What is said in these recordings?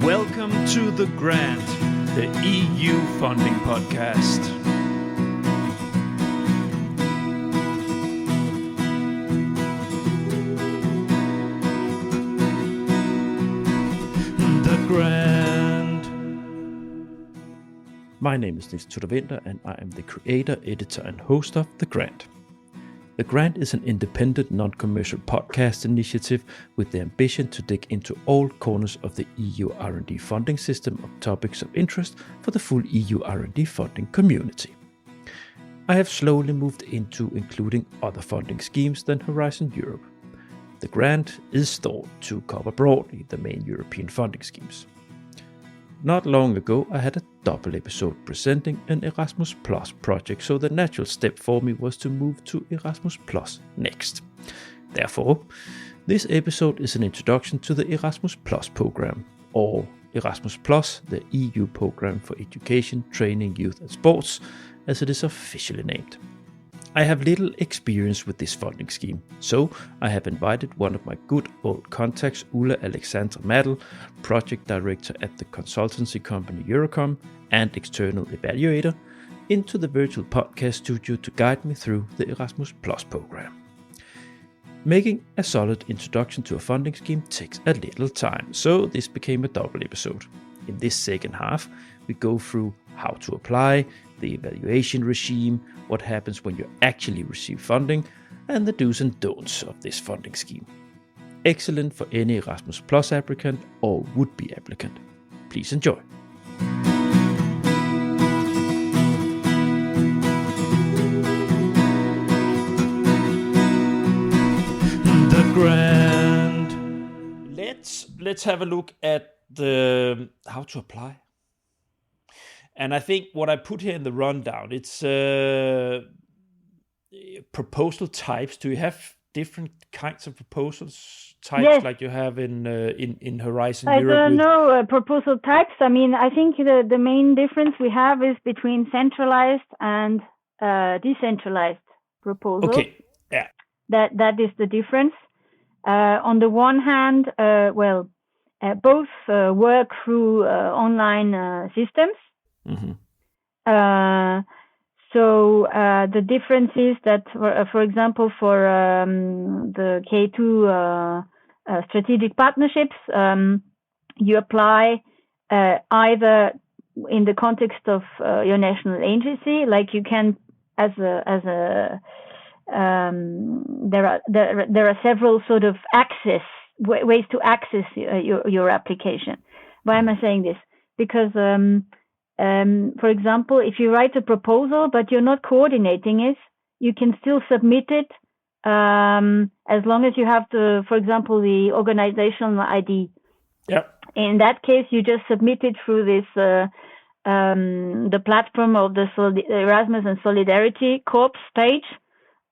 Welcome to The Grant, the EU funding podcast. The Grant. My name is Niels Tudor-Winter, and I am the creator, editor, and host of The Grant. The Grant is an independent, non-commercial podcast initiative with the ambition to dig into all corners of the EU R&D funding system of topics of interest for the full EU R&D funding community. I have slowly moved into including other funding schemes than Horizon Europe. The Grant is thought to cover broadly the main European funding schemes. Not long ago, I had a double episode presenting an Erasmus Plus project, so the natural step for me was to move to Erasmus Plus next. Therefore, this episode is an introduction to the Erasmus Plus program, or Erasmus Plus, the EU program for education, training, youth and sports, as it is officially named. I have little experience with this funding scheme, so I have invited one of my good old contacts, Ulla-Alexandra Mattl, project director at the consultancy company Eurakom and external evaluator, into the virtual podcast studio to guide me through the Erasmus Plus program. Making a solid introduction to a funding scheme takes a little time, so this became a double episode. In this second half, we go through how to apply, the evaluation regime, what happens when you actually receive funding, and the do's and don'ts of this funding scheme. Excellent for any Erasmus Plus applicant or would-be applicant. Please enjoy. The Grant. Let's have a look at the how to apply. And I think what I put here in the rundown, it's proposal types. Do you have different kinds of proposals types like you have in Horizon Europe? I don't know proposal types. I mean, I think the main difference we have is between centralized and decentralized proposals. Okay, yeah. That is the difference. On the one hand, both work through online systems. Mm-hmm. The difference is that, for example, for the K2 strategic partnerships, you apply either in the context of your national agency, like you can there are several sort of ways to access your application. Why am I saying this? Because for example, if you write a proposal but you're not coordinating it, you can still submit it as long as you have for example, the organizational ID. Yep. In that case, you just submit it through this the platform of the Erasmus and Solidarity Corps page,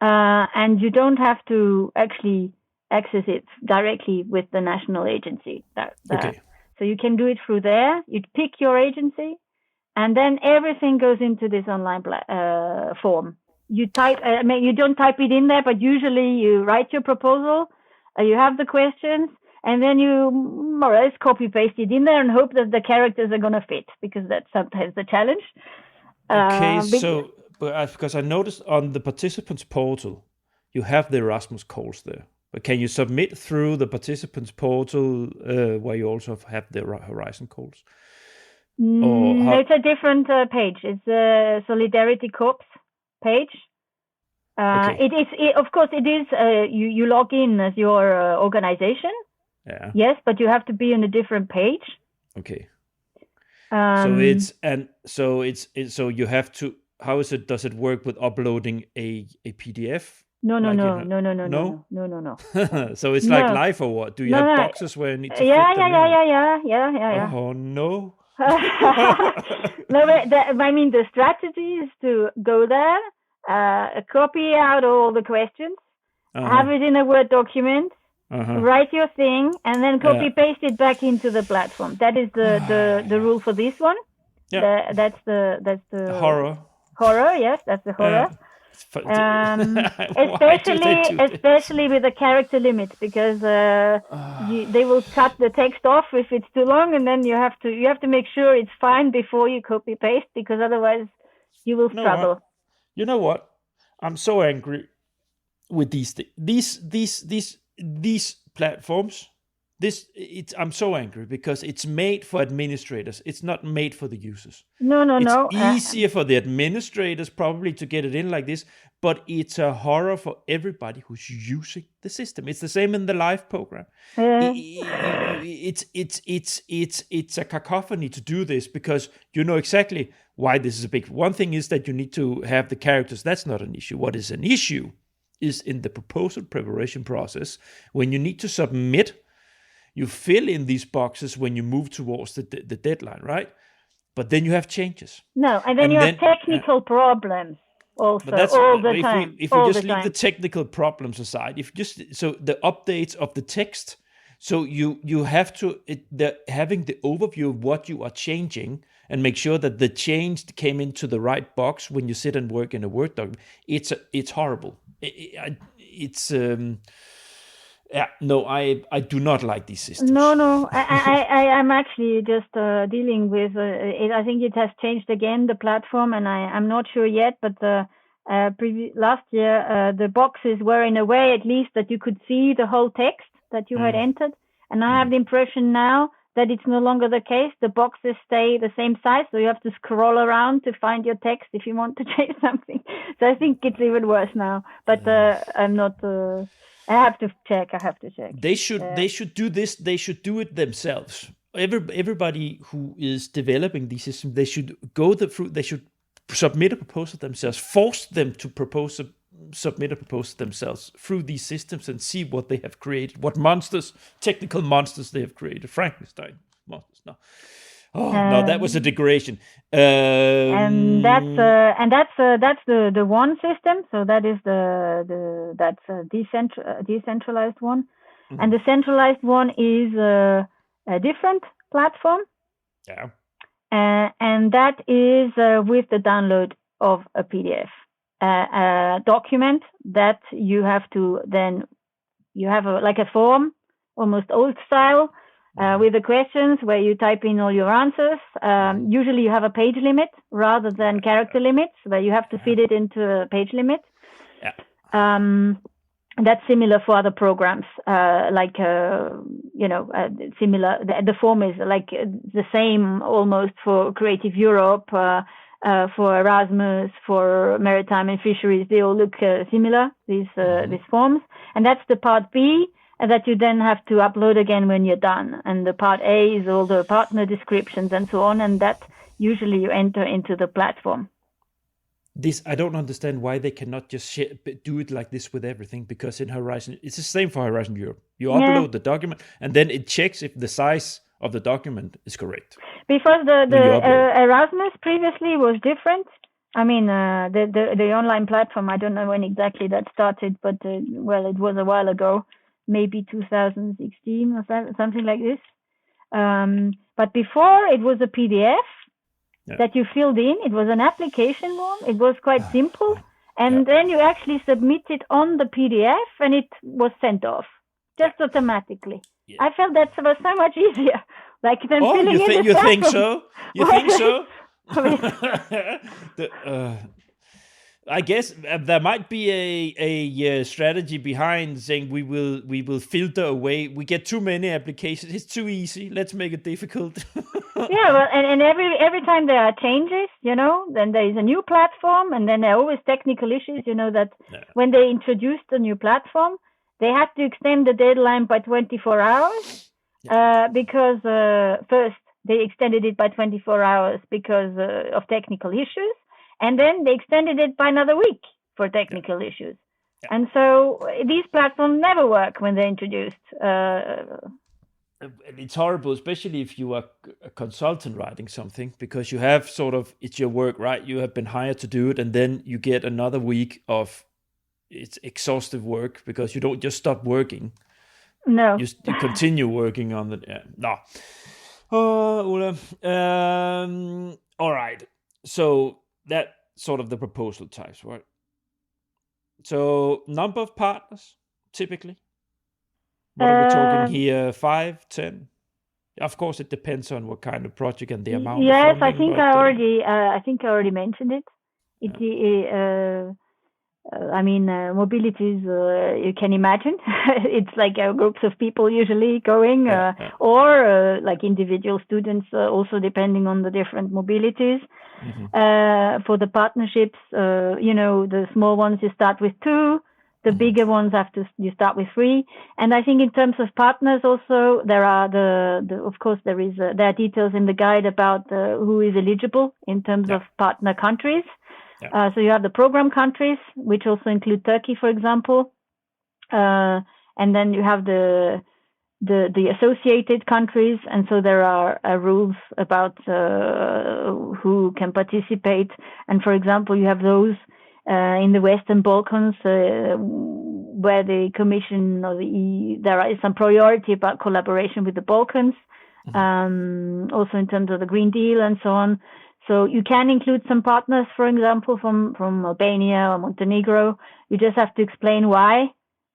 and you don't have to actually access it directly with the national agency. Okay. So you can do it through there. You pick your agency, and then everything goes into this online form. You type. You don't type it in there, but usually you write your proposal. You have the questions, and then you more or less copy paste it in there and hope that the characters are going to fit, because that's sometimes the challenge. Okay, because I noticed on the participants portal, you have the Erasmus calls there. But can you submit through the participants portal where you also have the Horizon calls? No, it's a different page. It's a Solidarity Corps page. Okay. Of course, it is. You log in as your organization. Yeah. Yes, but you have to be on a different page. Okay. So you have to. How is it? Does it work with uploading a PDF? No. So it's like live or what? Do you have boxes where you need to fit them in? Yeah. Oh no. I mean, the strategy is to go there, copy out all the questions, have it in a Word document, write your thing, and then copy paste it back into the platform. That is the rule for this one. Yeah. That's the horror. Horror, yes, that's the horror. Especially with the character limit, because they will cut the text off if it's too long, and then you have to make sure it's fine before you copy paste, because otherwise you will struggle. You know what? I'm so angry with these platforms. I'm so angry because it's made for administrators. It's not made for the users. No. It's easier for the administrators probably to get it in like this, but it's a horror for everybody who's using the system. It's the same in the live program. It's a cacophony to do this, because you know exactly why this is a big. One thing is that you need to have the characters. That's not an issue. What is an issue is in the proposal preparation process, when you need to submit. You fill in these boxes when you move towards the deadline, right? But then you have changes. No, and then you have technical problems also all the time. If we just leave the technical problems aside, so the updates of the text, so you have to having the overview of what you are changing and make sure that the change came into the right box when you sit and work in a Word document. It's horrible. I do not like these systems. No, I'm actually just dealing with it. I think it has changed again, the platform, and I'm not sure yet, but last year the boxes were in a way at least that you could see the whole text that you had entered, and I have the impression now that it's no longer the case. The boxes stay the same size, so you have to scroll around to find your text if you want to change something. So I think it's even worse now, but I'm not... I have to check. They should do this. They should do it themselves. Everybody who is developing these systems, they should they should submit a proposal themselves. Force them to submit a proposal themselves through these systems and see what they have created, what technical monsters they have created. Frankenstein monsters. No, that was a degradation. And that's the one system. So that is that's a decentralized one, and the centralized one is a different platform. Yeah. And that is with the download of a PDF, a document that you have to you have like a form, almost old style. With the questions where you type in all your answers. Usually you have a page limit rather than character limits, where you have to fit it into a page limit. Yeah. That's similar for other programs, similar. The form is like the same almost for Creative Europe, for Erasmus, for Maritime and Fisheries. They all look similar, these forms. And that's the part B, that you then have to upload again when you're done. And the part A is all the partner descriptions and so on, and that usually you enter into the platform. I don't understand why they cannot just do it like this with everything, because in Horizon, it's the same for Horizon Europe. You upload the document, and then it checks if the size of the document is correct. Because the Erasmus previously was different. I mean, the online platform, I don't know when exactly that started, but it was a while ago. Maybe 2016 or something like this. But before, it was a PDF that you filled in. It was an application form. It was quite simple. And then you actually submit it on the PDF, and it was sent off just automatically. Yeah. I felt that was so much easier. Like than filling in the you think so? You think so? I guess there might be a strategy behind saying we will filter away. We get too many applications. It's too easy. Let's make it difficult. Yeah, well, and every time there are changes, then there is a new platform, and then there are always technical issues. That when they introduced the new platform, they had to extend the deadline by 24 hours because first they extended it by 24 hours because of technical issues. And then they extended it by another week for technical issues. Yeah. And so these platforms never work when they're introduced. It's horrible, especially if you are a consultant writing something, because you have it's your work, right? You have been hired to do it, and then you get another week of it's exhaustive work because you don't just stop working. No. You continue working on the... No. Ulla. All right. So... that sort of the proposal types, right? So number of partners, typically? What are we talking here? 5, 10? Of course, it depends on what kind of project and the amount of funding. Yes, I think I already mentioned it. Mobilities, you can imagine. It's like groups of people usually going, or like individual students, also depending on the different mobilities. For the partnerships, the small ones, you start with 2. The bigger ones you start with 3. And I think in terms of partners also, there are of course there are details in the guide about who is eligible in terms of partner countries. So you have the program countries, which also include Turkey, for example. And then you have the associated countries. And so there are rules about who can participate. And for example, you have those in the Western Balkans, where the Commission or the EU, there is some priority about collaboration with the Balkans, also in terms of the Green Deal and so on. So you can include some partners, for example, from Albania or Montenegro. You just have to explain why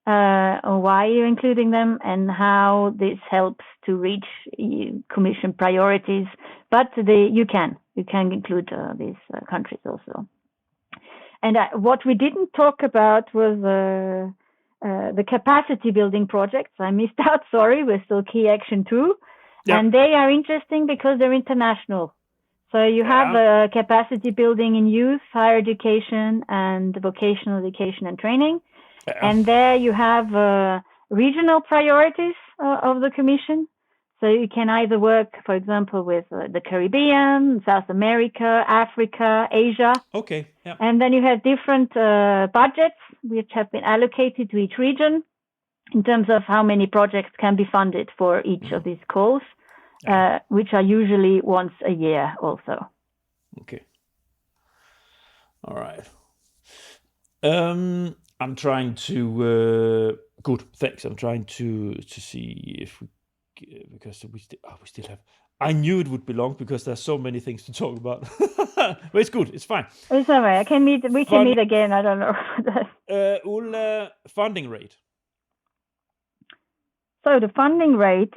you're including them and how this helps to reach Commission priorities. But you can include these countries also. And what we didn't talk about was the capacity building projects. I missed out, sorry. We're still Key Action 2. Yep. And they are interesting because they're international. So you have capacity building in youth, higher education, and vocational education and training. And there you have regional priorities of the Commission. So you can either work, for example, with the Caribbean, South America, Africa, Asia. Okay. Yeah. And then you have different budgets which have been allocated to each region in terms of how many projects can be funded for each of these calls, which are usually once a year also. Okay. All right. I'm trying to... good, thanks. I'm trying to see if we... Because we still have... I knew it would be long because there's so many things to talk about. But it's good. It's fine. It's all right. We can meet again. I don't know. Ulla, funding rate. So the funding rate,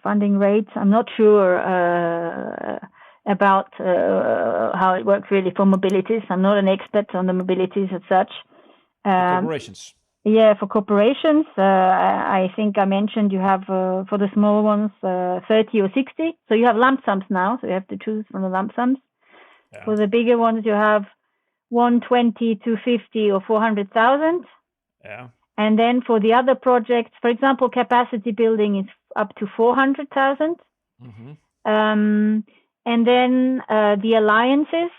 funding rates, I'm not sure about how it works really for mobilities. I'm not an expert on the mobilities as such. Corporations. Yeah, for corporations, I think I mentioned you have, for the small ones, 30 or 60. So you have lump sums now, so you have to choose from the lump sums. Yeah. For the bigger ones, you have 120, 250 or 400,000. Yeah. And then for the other projects, for example, capacity building is up to 400,000. Mm-hmm. And then the alliances,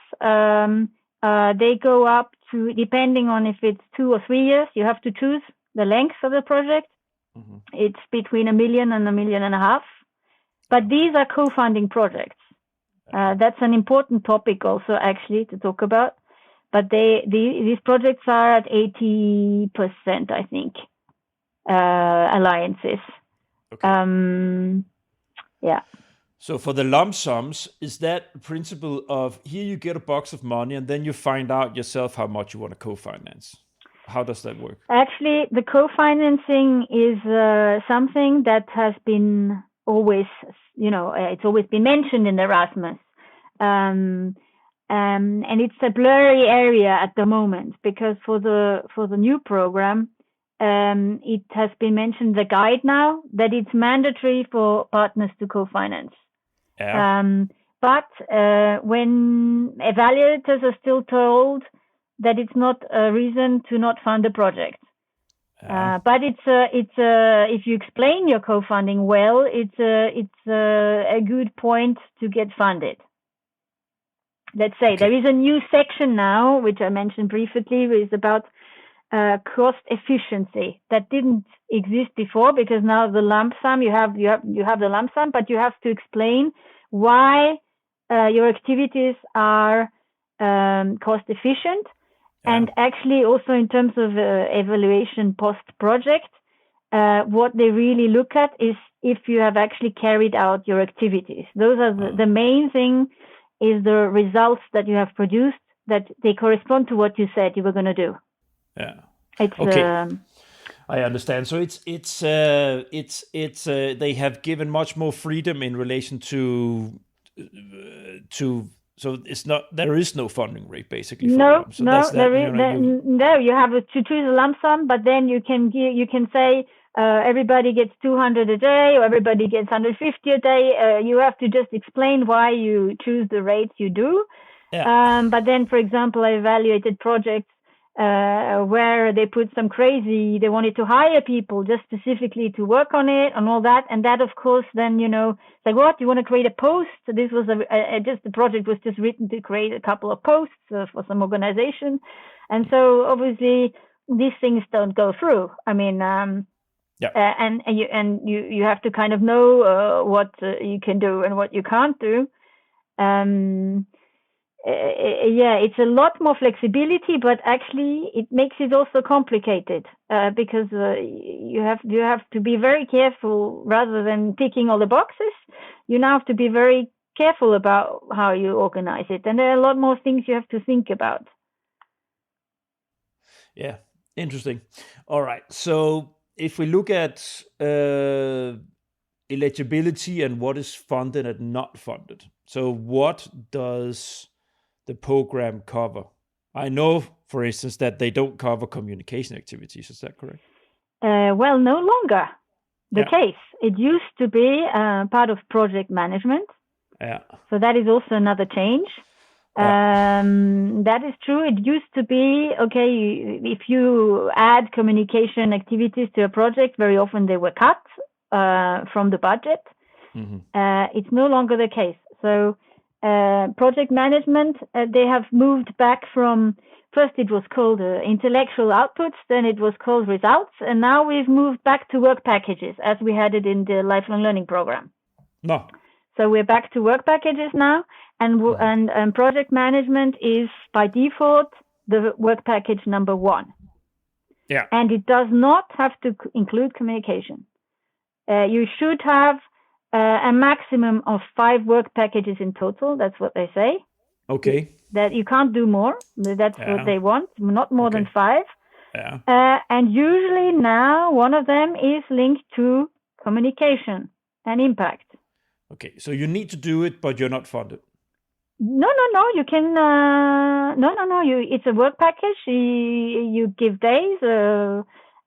they go up to, depending on if it's 2 or 3 years, you have to choose the length of the project. Mm-hmm. It's between $1 million and $1.5 million. But these are co-funding projects. That's an important topic also, actually, to talk about. But these projects are at 80%, I think, alliances. Okay. Yeah. So for the lump sums, is that the principle of here you get a box of money and then you find out yourself how much you want to co-finance? How does that work? Actually, the co-financing is something that has been always, it's always been mentioned in Erasmus. And it's a blurry area at the moment because for the new program, it has been mentioned in the guide now that it's mandatory for partners to co-finance. Yeah. But when evaluators are still told that it's not a reason to not fund a project. But it's if you explain your co-funding well, it's a good point to get funded. Let's say there is a new section now, which I mentioned briefly, is about cost efficiency that didn't exist before, because now the lump sum you have the lump sum, but you have to explain why your activities are cost efficient, and actually also in terms of evaluation post project, what they really look at is if you have actually carried out your activities. Those are the main thing. Is the results that you have produced that they correspond to what you said you were going to do. Yeah. It's okay. I understand. So it's they have given much more freedom in relation to so it's not, there is no funding rate basically for them. So no, you have to choose a lump sum, but then you can say everybody gets 200 a day or everybody gets 150 a day. You have to just explain why you choose the rates you do. Yeah. But then, for example, I evaluated projects where they put some crazy, they wanted to hire people just specifically to work on it and all that. And that, of course, then, it's like, what, you want to create a post? So this was the project was just written to create a couple of posts for some organization. And so obviously these things don't go through. I mean, and you have to kind of know what you can do and what you can't do. It's a lot more flexibility, but actually it makes it also complicated because you have to be very careful. Rather than ticking all the boxes, you now have to be very careful about how you organize it, and there are a lot more things you have to think about. Yeah, interesting. All right, so if we look at eligibility and what is funded and not funded, so what does the program cover? I know, for instance, that they don't cover communication activities. Is that correct? Well, no longer the case. It used to be part of project management. Yeah. So that is also another change. That is true. It used to be, okay, if you add communication activities to a project, very often they were cut from the budget. Mm-hmm. It's no longer the case. So project management, they have moved back from, first it was called intellectual outputs, then it was called results, and now we've moved back to work packages as we had it in the lifelong learning program. No. So we're back to work packages now, and project management is by default the work package number 1. Yeah. And it does not have to include communication. You should have a maximum of 5 work packages in total. That's what they say. Okay. That you can't do more. That's what they want. Not more than 5. Yeah. And usually now one of them is linked to communication and impact. Okay. So you need to do it, but you're not funded. No. You can. No. It's a work package. You give days.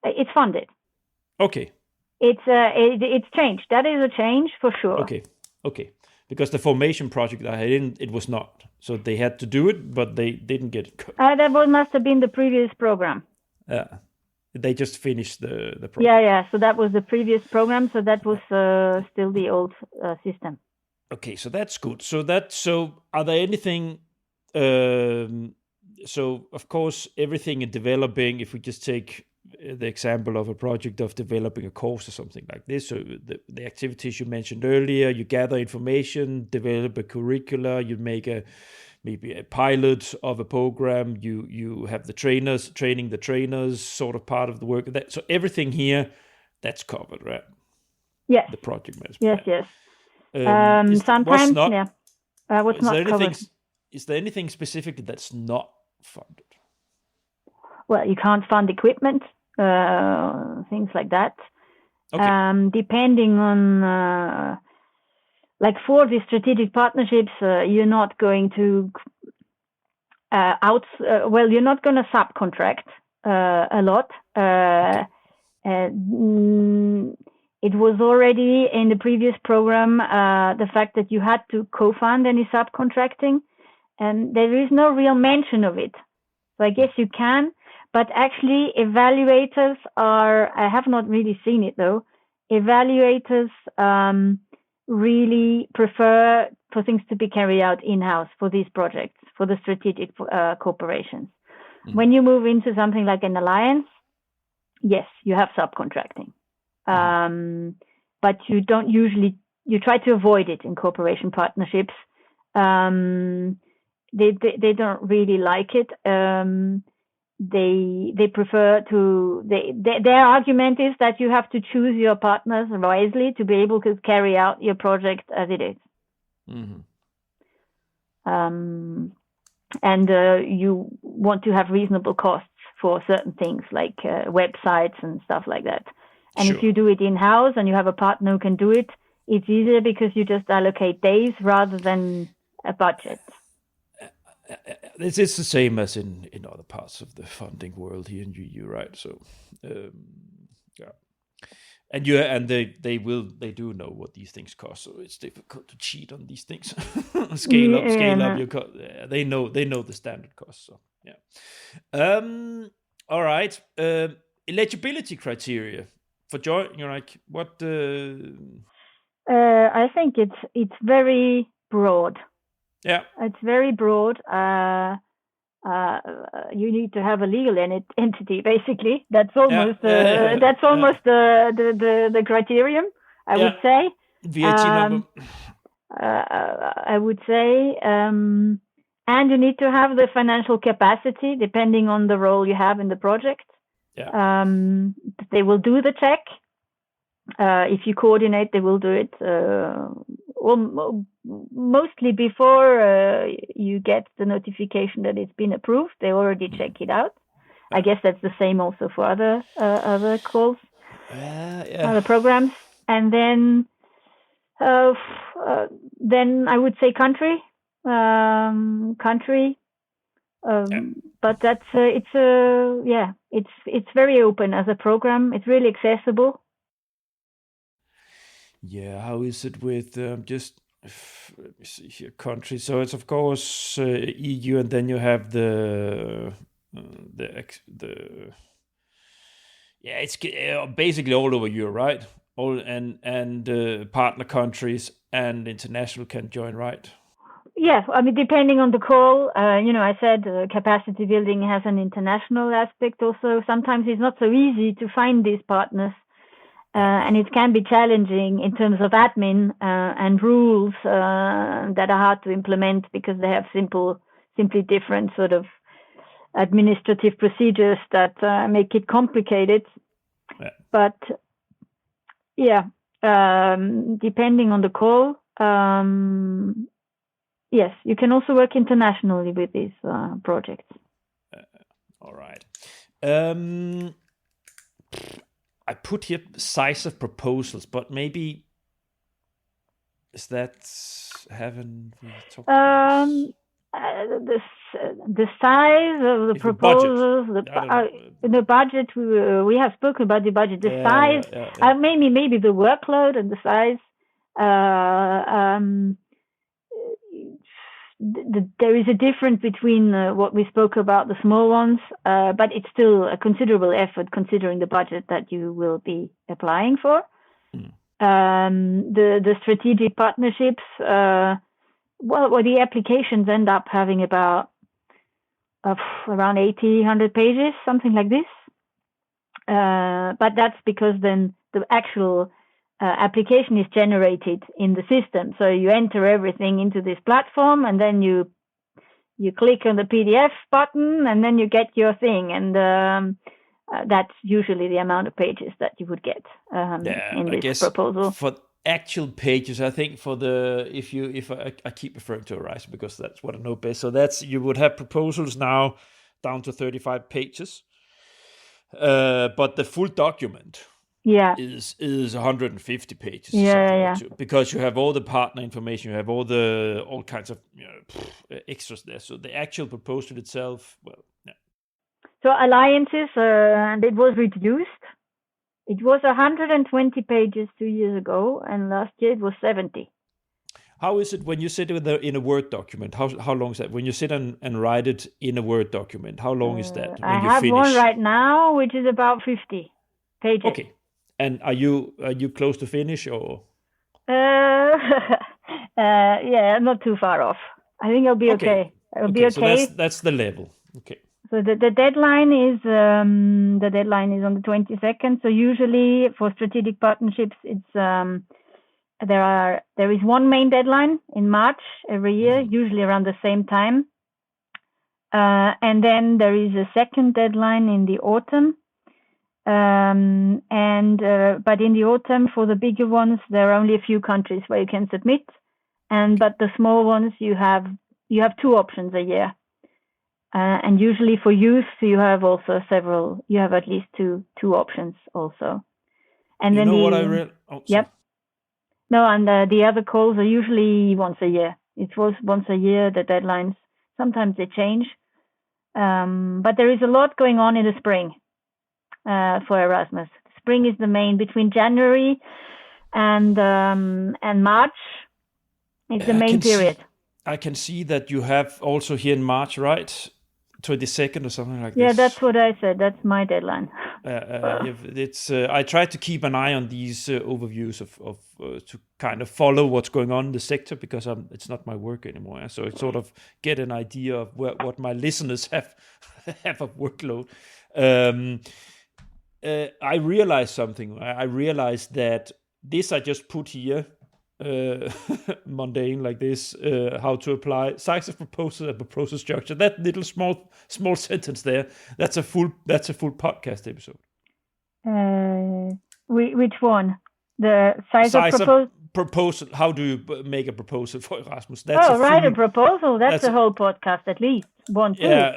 It's funded. Okay. It's changed. That is a change for sure. Okay. Because the formation project I had in, it was not. So they had to do it, but they didn't get it. That must have been the previous program. They just finished the program. Yeah. So that was the previous program. So that was still the old system. Okay, so that's good. So are there anything? So of course, everything in developing. If we just take the example of a project of developing a course or something like this, so the activities you mentioned earlier, you gather information, develop a curricula, you make maybe a pilot of a program, you have the trainers training the trainers, sort of part of the work. So everything here, that's covered, right? Yes. The project management. Yes. Sometimes, what's not covered? Is there anything specific that's not funded? Well, you can't fund equipment, things like that. Okay. Depending on, like for the strategic partnerships, you're not going to you're not going to subcontract a lot. It was already in the previous program, the fact that you had to co-fund any subcontracting, and there is no real mention of it. So I guess you can, but actually evaluators I have not really seen it though. Evaluators really prefer for things to be carried out in-house for these projects, for the strategic corporations. Mm. When you move into something like an alliance, yes, you have subcontracting. But you don't usually, you try to avoid it in cooperation partnerships. They don't really like it. They prefer to, their argument is that you have to choose your partners wisely to be able to carry out your project as it is. Mm-hmm. and you want to have reasonable costs for certain things like websites and stuff like that. And Sure. if you do it in-house and you have a partner who can do it, it's easier because you just allocate days rather than a budget. It's the same as in other parts of the funding world here in EU, right? So, yeah, and they do know what these things cost, so it's difficult to cheat on these things. scale up your cost. They know the standard cost. So yeah. All right. Eligibility criteria for join. You're like what? I think it's very broad. Yeah, it's very broad. You need to have a legal entity, basically. That's almost the criterion, I would say. VAT number. I would say, and you need to have the financial capacity, depending on the role you have in the project. Yeah. They will do the check. If you coordinate, they will do it mostly before you get the notification that it's been approved. They already check it out. I guess that's the same also for other calls, other programs. And then I would say country. But that's it's very open as a program. It's really accessible. Yeah, how is it with just let me see here, country? So it's of course EU, and then you have the it's basically all over Europe, right? All and partner countries and international can join, right? Yeah, I mean, depending on the call, I said capacity building has an international aspect also. Sometimes it's not so easy to find these partners. And it can be challenging in terms of admin and rules that are hard to implement because they have simply different sort of administrative procedures that make it complicated. Yeah. But depending on the call, yes, you can also work internationally with these projects. All right. I put here size of proposals, but maybe is that haven't we talked about the size of the proposals, the budget. We have spoken about the budget, the size, maybe the workload and the size. There is a difference between what we spoke about, the small ones, but it's still a considerable effort considering the budget that you will be applying for. The strategic partnerships, the applications end up having about around 100 pages, something like this. But that's because then the actual application is generated in the system. So you enter everything into this platform, and then you click on the PDF button, and then you get your thing. And that's usually the amount of pages that you would get in this proposal. For actual pages, I think for the if I keep referring to Horizon because that's what I know best. So that's you would have proposals now down to 35 pages, but the full document. Is 150 pages. Because you have all the partner information, you have all kinds of extras there. So the actual proposal itself, So alliances, and it was reduced. It was 120 pages 2 years ago, and last year it was 70. How is it when you sit in a Word document? How long is that? When you sit and write it in a Word document, how long is that? When I have one right now, which is about 50 pages. Okay. And are you close to finish or? Not too far off. I think it'll be okay. It'll be okay. So that's the level. Okay. So the deadline is on the 22nd. So usually for strategic partnerships, it's there is one main deadline in March every year, usually around the same time, and then there is a second deadline in the autumn. But in the autumn, for the bigger ones, there are only a few countries where you can submit, but the small ones you have 2 options a year. And usually for youth, you have also several. You have at least two options also. And you then know what I read? Oh, yep. No, and the other calls are usually once a year. It was once a year. The deadlines sometimes they change, but there is a lot going on in the spring for Erasmus. Spring is the main between January and March. Is the main period. I can see that you have also here in March, right? 22nd or something like this. Yeah, that's what I said. That's my deadline. It's I try to keep an eye on these overviews of to kind of follow what's going on in the sector, because it's not my work anymore. So I sort of get an idea of what my listeners have of workload. I realized something. I realized that this I just put here, mundane like this, how to apply size of proposal and proposal structure. That little small sentence there, that's a full podcast episode. Which one? The size of proposal. How do you make a proposal for Erasmus? That's a proposal. That's a whole podcast, at least one. Yeah.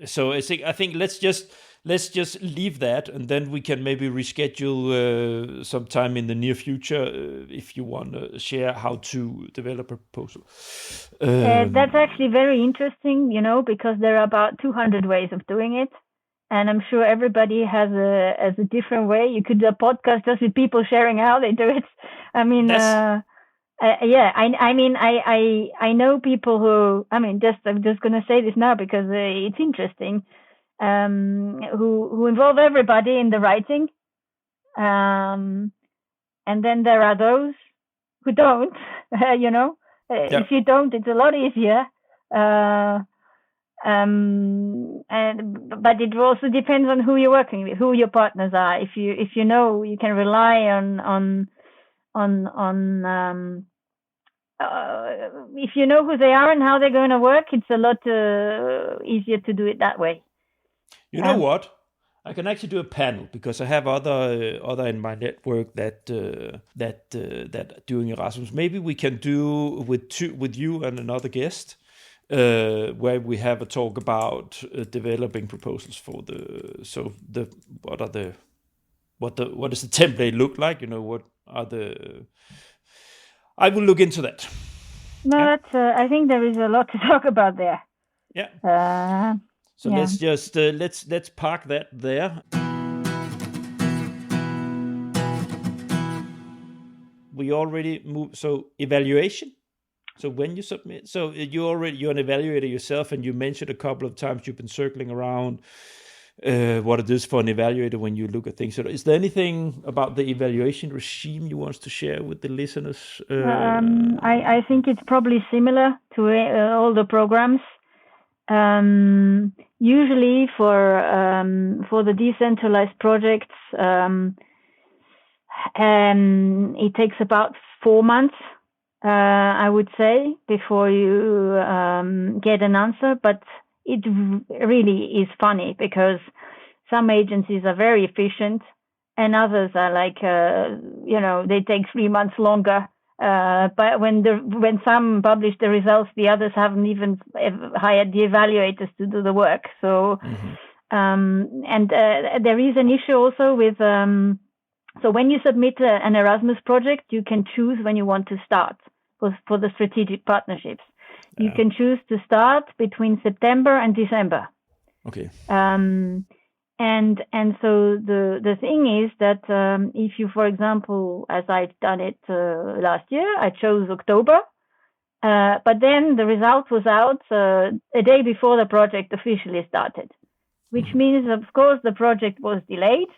So I think let's just leave that, and then we can maybe reschedule sometime in the near future if you want to share how to develop a proposal. That's actually very interesting, because there are about 200 ways of doing it. And I'm sure everybody has a different way. You could do a podcast just with people sharing how they do it. I mean, I know people who, I'm just going to say this now because it's interesting, who involve everybody in the writing. And then there are those who don't, If you don't, it's a lot easier. But it also depends on who you're working with, who your partners are. If you know you can rely on if you know who they are and how they're going to work, it's a lot easier to do it that way. You know what? I can actually do a panel, because I have other in my network that doing Erasmus. Maybe we can do with you and another guest. Where we have a talk about developing proposals for what does the template look like? What are I will look into that. No, that's. I think there is a lot to talk about there. Yeah. Let's just let's park that there. We already moved. So evaluation. So when you submit, so you're an evaluator yourself, and you mentioned a couple of times you've been circling around what it is for an evaluator when you look at things. So is there anything about the evaluation regime you want to share with the listeners? I think it's probably similar to all the programs. Usually for the decentralized projects, it takes about 4 months. I would say, before you get an answer, but it really is funny because some agencies are very efficient and others are like, they take 3 months longer. But when some publish the results, the others haven't even hired the evaluators to do the work. So, there is an issue also with. So when you submit an Erasmus project, you can choose when you want to start for the strategic partnerships. Yeah. You can choose to start between September and December. Okay. And so the thing is that if you, for example, as I've done it last year, I chose October, but then the result was out a day before the project officially started, which means, of course, the project was delayed.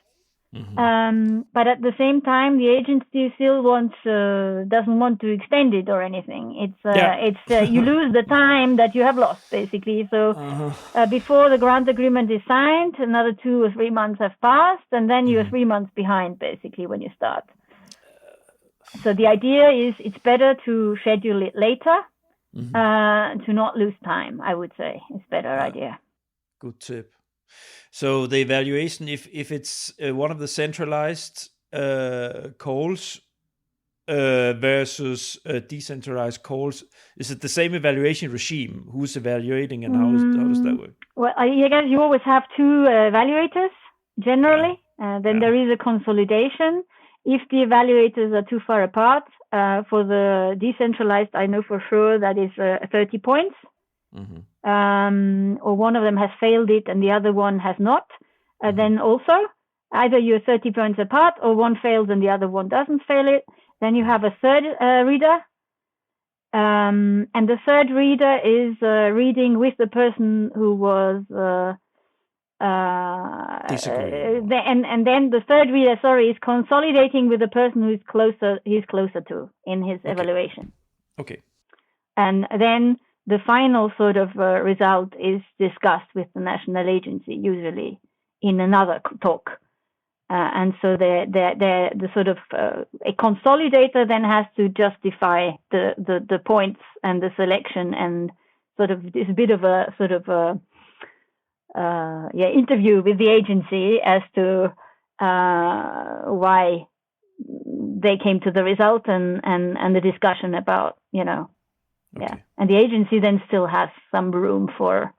Mm-hmm. But at the same time, the agency still doesn't want to extend it or anything. It's you lose the time that you have lost, basically. So before the grant agreement is signed, another 2 or 3 months have passed, and then you're 3 months behind, basically, when you start. So the idea is it's better to schedule it later, to not lose time. I would say it's a better idea. Good tip. So the evaluation, if it's one of the centralized calls, versus decentralized calls? Is it the same evaluation regime? Who's evaluating and how does that work? Well, I guess you always have two evaluators generally. There is a consolidation. If the evaluators are too far apart, for the decentralized, I know for sure that is 30 points. Or one of them has failed it and the other one has not. Then also, either you're 30 points apart or one fails and the other one doesn't fail it. Then you have a third reader. And the third reader is reading with the person who was and then the third reader, is consolidating with the person who's closer to in his evaluation. Okay. And then the final sort of result is discussed with the national agency, usually in another talk. And so the sort of a consolidator then has to justify the points and the selection, and sort of it's a bit of a sort of interview with the agency as to why they came to the result and the discussion about, and the agency then still has some room for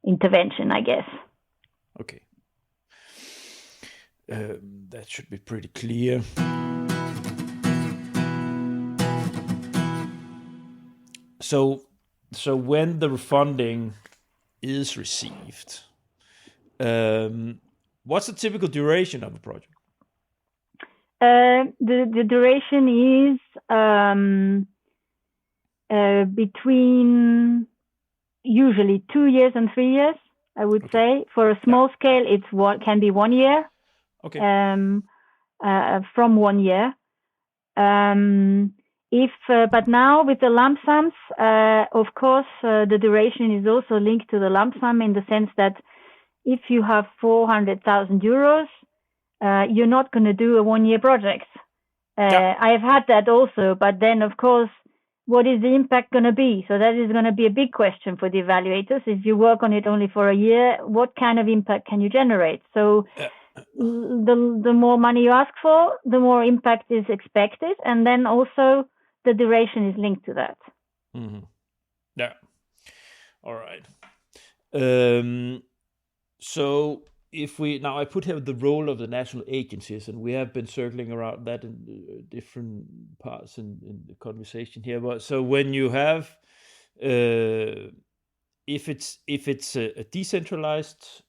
intervention, I guess. Okay. That should be pretty clear. So when the funding is received, what's the typical duration of a project? The duration is between usually 2 years and 3 years, I would say. For a small scale, can be 1 year. Okay. From 1 year. But now with the lump sums, of course, the duration is also linked to the lump sum, in the sense that if you have 400,000 euros, you're not going to do a 1 year project. I have had that also, but then of course, what is the impact going to be? So that is going to be a big question for the evaluators. If you work on it only for a year, what kind of impact can you generate? So the more money you ask for, the more impact is expected, and then also the duration is linked to that. Mm-hmm. Yeah. All right. So if I put here the role of the national agencies, and we have been circling around that in different parts in the conversation here. But so when you have, if it's a decentralized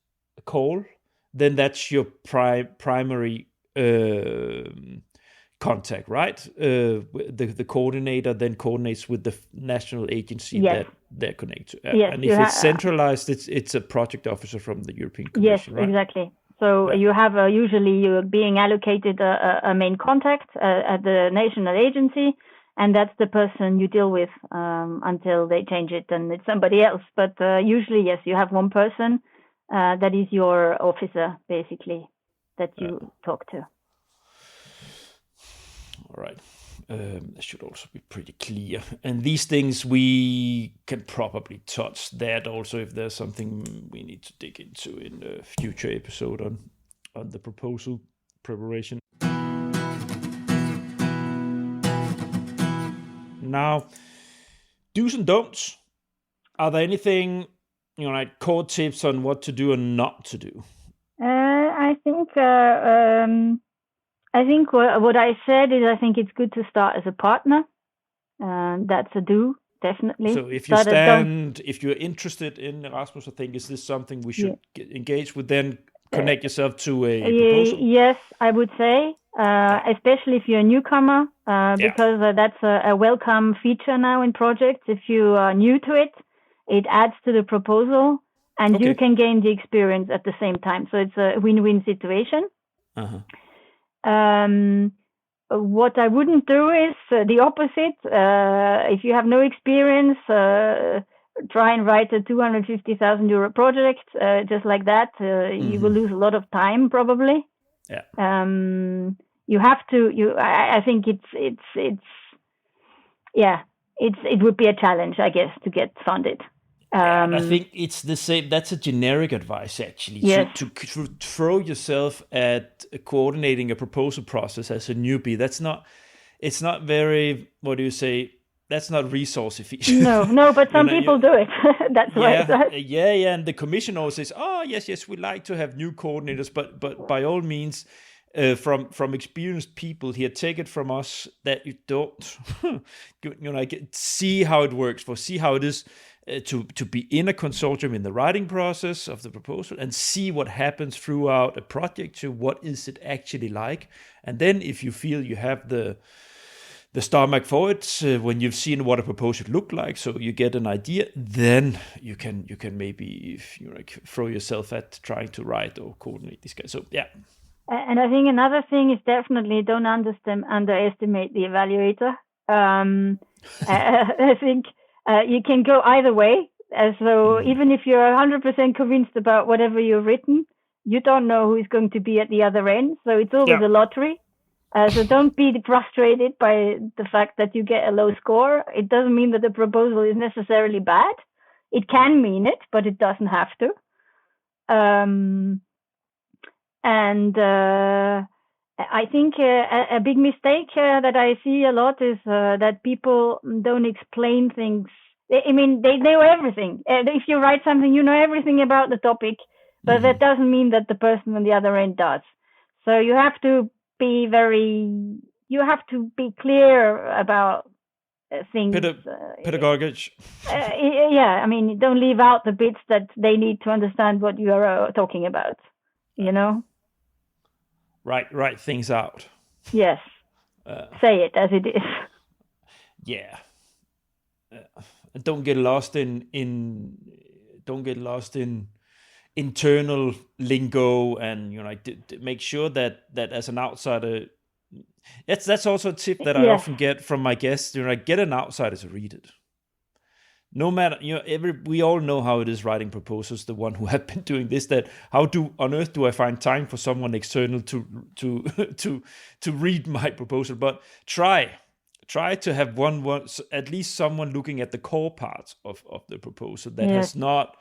call, then that's your primary contact, right? The coordinator then coordinates with the national agency that they're connected to. Yes, and if it's centralized, it's a project officer from the European Commission, right? Yes, exactly. So you have usually you're being allocated a main contact at the national agency, and that's the person you deal with until they change it and it's somebody else. But usually, yes, you have one person that is your officer, basically, that you talk to. All right. That should also be pretty clear. And these things, we can probably touch that also if there's something we need to dig into in a future episode on the proposal preparation. Now, do's and don'ts. Are there anything, like core tips on what to do and not to do? I think what I said is I think it's good to start as a partner. That's a do, definitely. So if you're interested in Erasmus, I think, is this something we should engage with, then connect yourself to a proposal? Yes, I would say, especially if you're a newcomer, because that's a welcome feature now in projects. If you are new to it, it adds to the proposal, and you can gain the experience at the same time. So it's a win-win situation. Uh-huh. What I wouldn't do is the opposite. If you have no experience, try and write a 250,000 euro project just like that. You will lose a lot of time probably. Yeah. You have to. I think it would be a challenge, I guess, to get funded. I think it's the same. That's a generic advice, actually. Yes. To throw yourself at coordinating a proposal process as a newbie. That's not. it's not very, what do you say? That's not resource efficient. No, but some people do it. That's yeah, right. Yeah. And the commission always says, "Oh, yes, we like to have new coordinators, but by all means, from experienced people here, take it from us that you don't, see how it works, see how it is to be in a consortium in the writing process of the proposal, and see what happens throughout a project. So what is it actually like? And then if you feel you have the stomach for it, when you've seen what a proposal look like, so you get an idea, then you can maybe throw yourself at trying to write or coordinate this guy. So yeah. And I think another thing is definitely don't underestimate the evaluator. I think you can go either way. So even if you're 100% convinced about whatever you've written, you don't know who is going to be at the other end. So it's always a lottery. So don't be frustrated by the fact that you get a low score. It doesn't mean that the proposal is necessarily bad. It can mean it, but it doesn't have to. I think a big mistake that I see a lot is that people don't explain things. I mean, they know everything. If you write something, you know everything about the topic, but that doesn't mean that the person on the other end does. So you have to be clear about things. Pedagogic. I mean, don't leave out the bits that they need to understand what you are talking about, Write things out. Yes. Say it as it is. Yeah. Don't get lost in internal lingo, and make sure that as an outsider, that's also a tip that I often get from my guests. Get an outsider to read it. No matter, we all know how it is writing proposals. The one who have been doing this, that how on earth do I find time for someone external to read my proposal? But try to have at least someone looking at the core parts of the proposal that has not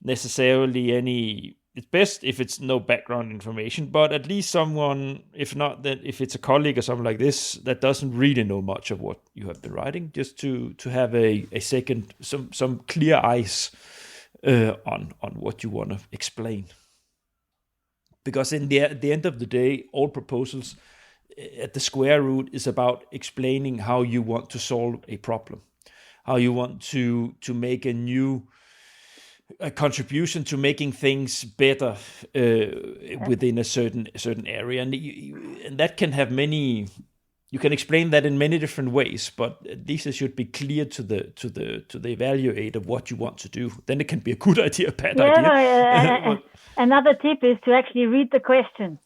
necessarily any. It's best if it's no background information, but at least someone, if not, that if it's a colleague or something like this that doesn't really know much of what you have been writing, just to have a second, some clear eyes on what you want to explain. Because in the end of the day, all proposals at the square root is about explaining how you want to solve a problem, how you want to make a contribution to making things better within a certain area, and that can have many. You can explain that in many different ways, but at least it should be clear to the evaluator what you want to do. Then it can be a good idea, a bad idea. Another tip is to actually read the question,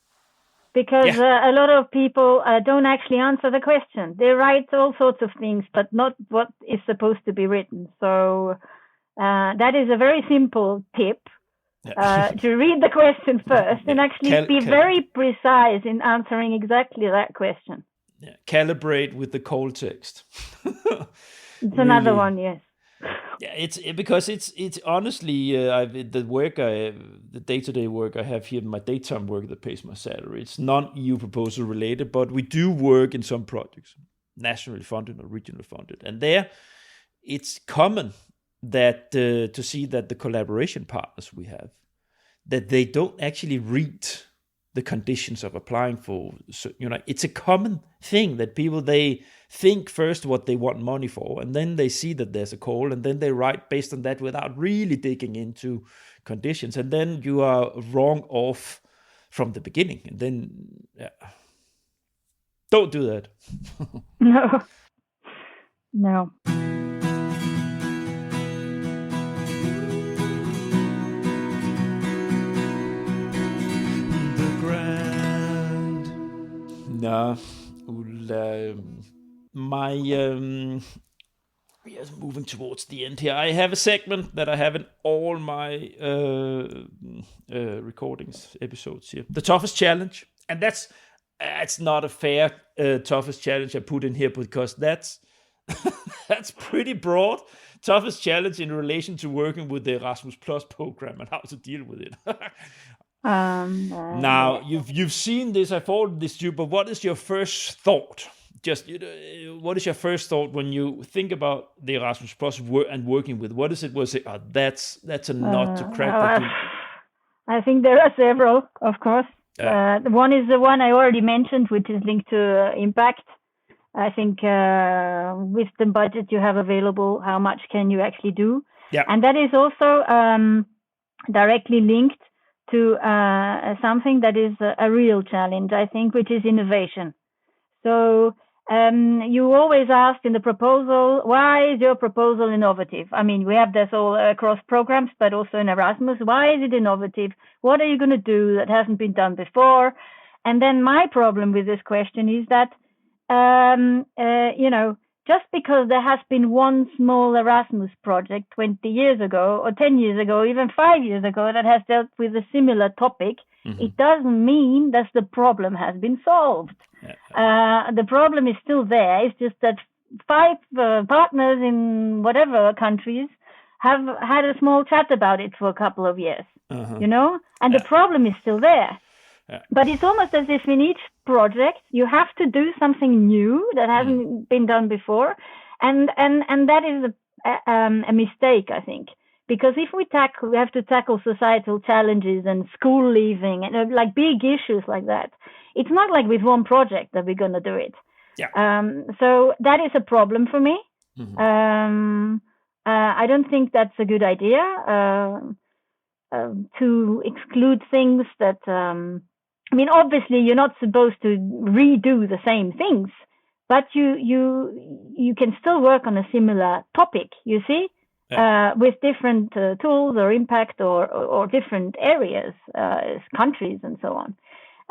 because a lot of people don't actually answer the question. They write all sorts of things, but not what is supposed to be written. So. That is a very simple tip, to read the question first and actually be very precise in answering exactly that question. Yeah. Calibrate with the cold text. It's another one, yes. Yeah, it's because it's honestly the day-to-day work I have here, my daytime work that pays my salary. It's non-EU proposal related, but we do work in some projects, nationally funded or regionally funded, and there it's common that to see that the collaboration partners we have, that they don't actually read the conditions of applying for. So, it's a common thing that people, they think first what they want money for, and then they see that there's a call, and then they write based on that without really digging into conditions, and then you are wrong off from the beginning, and then don't do that. No. Ulla, moving towards the end here. I have a segment that I have in all my recordings, episodes here. The toughest challenge, and it's not a fair toughest challenge I put in here, because that's pretty broad. Toughest challenge in relation to working with the Erasmus Plus program and how to deal with it. Now you've seen this, I forwarded this to you, but what is your first thought just what is your first thought when you think about the Erasmus Plus and working with? What is it? Was it that's a nut to crack? I think there are several, of course. One is the one I already mentioned, which is linked to impact. I think with the budget you have available, how much can you actually do? Yeah. And that is also directly linked to something that is a real challenge, I think, which is innovation. So you always ask in the proposal, why is your proposal innovative? I mean, we have this all across programs, but also in Erasmus. Why is it innovative? What are you going to do that hasn't been done before? And then my problem with this question is that, just because there has been one small Erasmus project 20 years ago or 10 years ago, even 5 years ago, that has dealt with a similar topic, it doesn't mean that the problem has been solved. The problem is still there. It's just that 5 partners in whatever countries have had a small chat about it for a couple of years, and the problem is still there. But it's almost as if in each project you have to do something new that hasn't been done before, and that is a mistake, I think, because if we have to tackle societal challenges and school leaving and like big issues like that. It's not like with one project that we're going to do it. So that is a problem for me. I don't think that's a good idea to exclude things that. I mean, obviously, you're not supposed to redo the same things, but you can still work on a similar topic. You see, with different tools or impact or different areas, countries, and so on.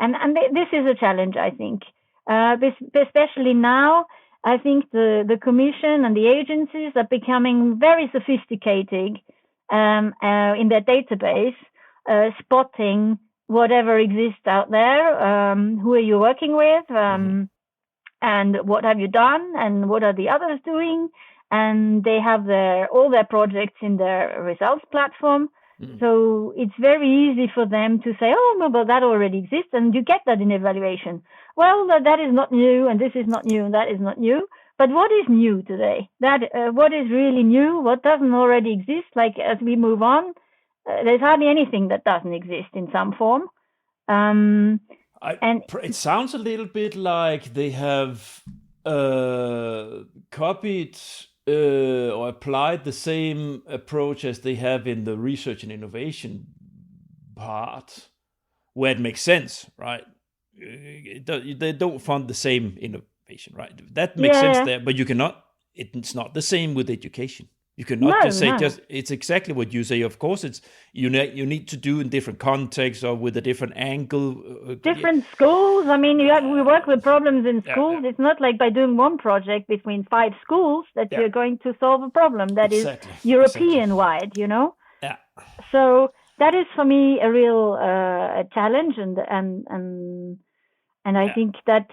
And this is a challenge, I think, especially now. I think the Commission and the agencies are becoming very sophisticated in their database, spotting whatever exists out there. Who are you working with? And what have you done? And what are the others doing? And they have all their projects in their results platform. So it's very easy for them to say, oh, no, but that already exists. And you get that in evaluation. Well, that is not new, and this is not new, and that is not new. But what is new today? What is really new? What doesn't already exist? Like as we move on, there's hardly anything that doesn't exist in some form. It sounds a little bit like they have copied or applied the same approach as they have in the research and innovation part, where it makes sense, right? They don't fund the same innovation, right? That makes sense there, but you cannot. It's not the same with education. You cannot it's exactly what you say. Of course, it's you need to do in different contexts or with a different angle. Different schools. I mean, we work with problems in schools. It's not like by doing one project between 5 schools that you're going to solve a problem that is European-wide, Yeah. So that is for me a real challenge, and I think that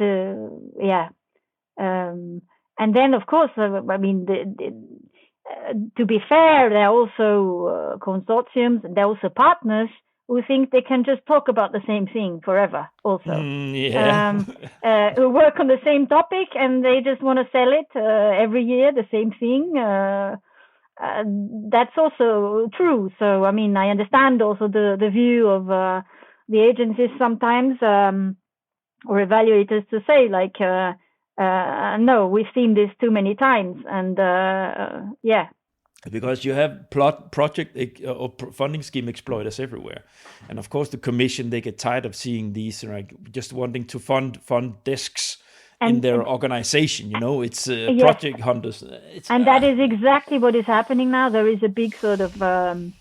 and then of course, I mean to be fair, there are also consortiums and there are also partners who think they can just talk about the same thing forever also. Who work on the same topic and they just want to sell it every year, the same thing. That's also true. So, I mean, I understand also the view of the agencies sometimes or evaluators to say like, no, we've seen this too many times, and because you have project or funding scheme exploiters everywhere, and of course the Commission, they get tired of seeing these, like just wanting to fund desks in their organization. It's project hunters. That is exactly what is happening now. There is a big sort of I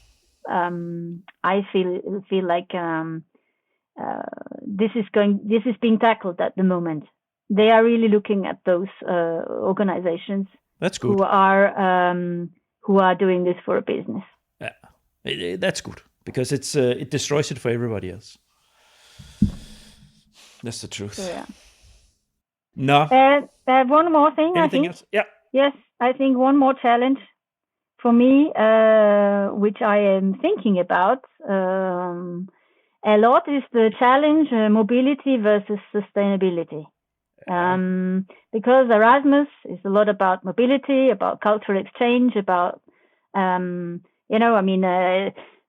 feel like this is being tackled at the moment. They are really looking at those organizations. That's good. Who are doing this for a business. Yeah, that's good because it destroys it for everybody else. That's the truth. So, yeah. No. One more thing. Anything else? Yeah. Yes, I think one more challenge for me, which I am thinking about a lot, is the challenge mobility versus sustainability. Because Erasmus is a lot about mobility, about cultural exchange, about,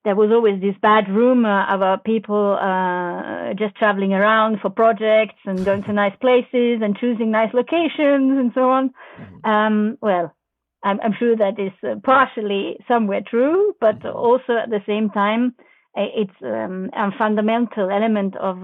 there was always this bad rumor about people just traveling around for projects and going to nice places and choosing nice locations and so on. Well, I'm sure that is partially somewhere true, but also at the same time, it's a fundamental element of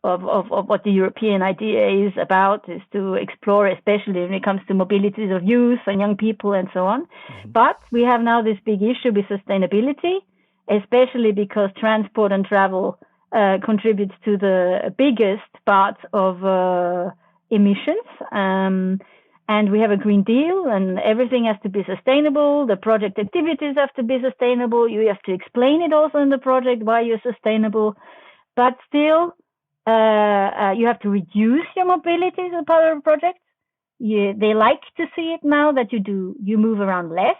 what the European idea is about, is to explore, especially when it comes to mobilities of youth and young people and so on. But we have now this big issue with sustainability, especially because transport and travel contributes to the biggest part of emissions. And we have a Green Deal, and everything has to be sustainable. The project activities have to be sustainable. You have to explain it also in the project why you're sustainable. But still, you have to reduce your mobility as a part of a project. They like to see it now that you move around less.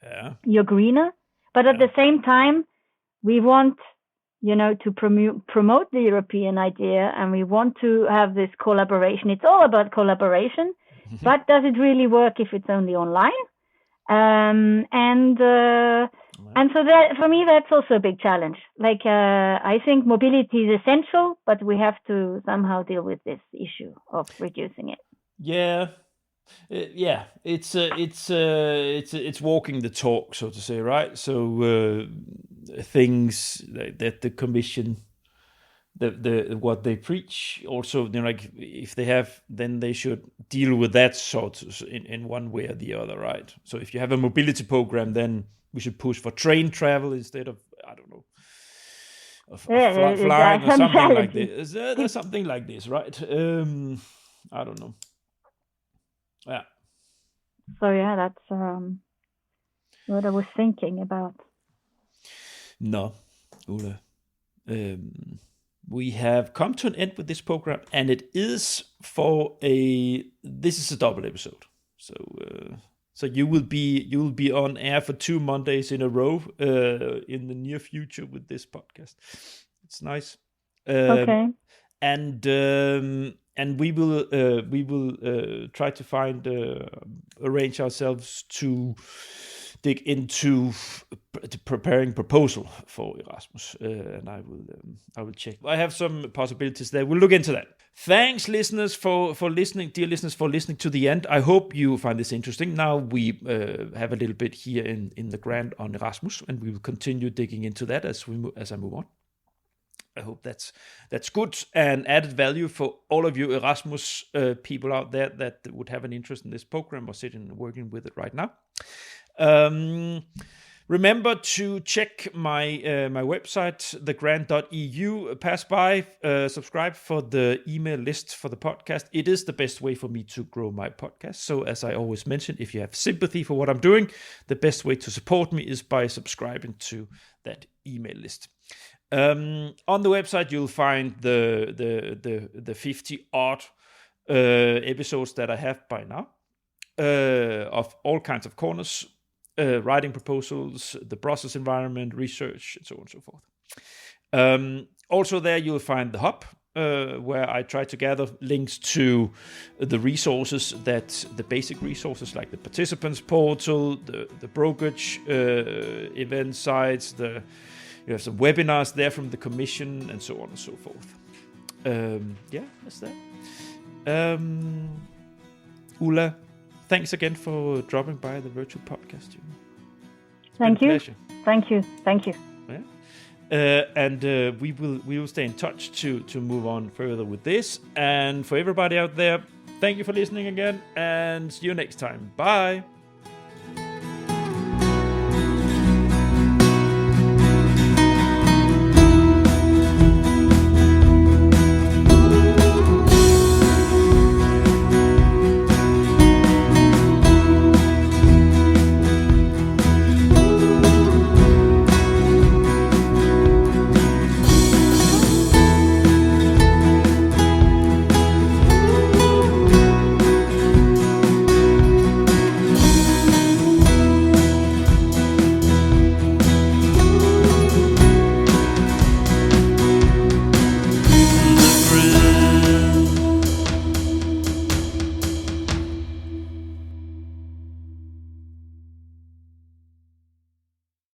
Yeah. You're greener. But at the same time, we want, to promote the European idea, and we want to have this collaboration. It's all about collaboration. But does it really work if it's only online? And so that, for me, that's also a big challenge. Like, I think mobility is essential, but we have to somehow deal with this issue of reducing it. Yeah. It's walking the talk, so to say, right? So things that the Commission, the what they preach, also, like, if they have, then they should deal with that sort of in one way or the other, right? So if you have a mobility program, then we should push for train travel instead of, I don't know, flying or something like this. There's something like this, right? I don't know. Yeah. So yeah, that's what I was thinking about. No, Ulla. We have come to an end with this program, and it is this is a double episode. So you will be on air for 2 Mondays in a row in the near future with this podcast. It's nice. Okay. And we will try to arrange ourselves to dig into preparing proposal for Erasmus, and I will check. I have some possibilities there. We'll look into that. Thanks, listeners, for listening, dear listeners, for listening to the end. I hope you find this interesting. Now we have a little bit here in the grant on Erasmus, and we will continue digging into that as I move on. I hope that's good and added value for all of you Erasmus people out there that would have an interest in this program or sitting and working with it right now. Remember to check my website, thegrant.eu. Pass by, subscribe for the email list for the podcast. It is the best way for me to grow my podcast. So as I always mention, if you have sympathy for what I'm doing, the best way to support me is by subscribing to that email list. On the website, you'll find the 50 odd episodes that I have by now, of all kinds of corners, writing proposals, the process environment, research, and so on and so forth. Also there you'll find the hub, where I try to gather links to the resources, the basic resources like the participants portal, the brokerage, event sites, you have some webinars there from the Commission, and so on and so forth. That's that. Ulla, thanks again for dropping by the virtual podcast. Thank you. Pleasure. Thank you. Yeah. And we will stay in touch to move on further with this. And for everybody out there, thank you for listening again, and see you next time. Bye.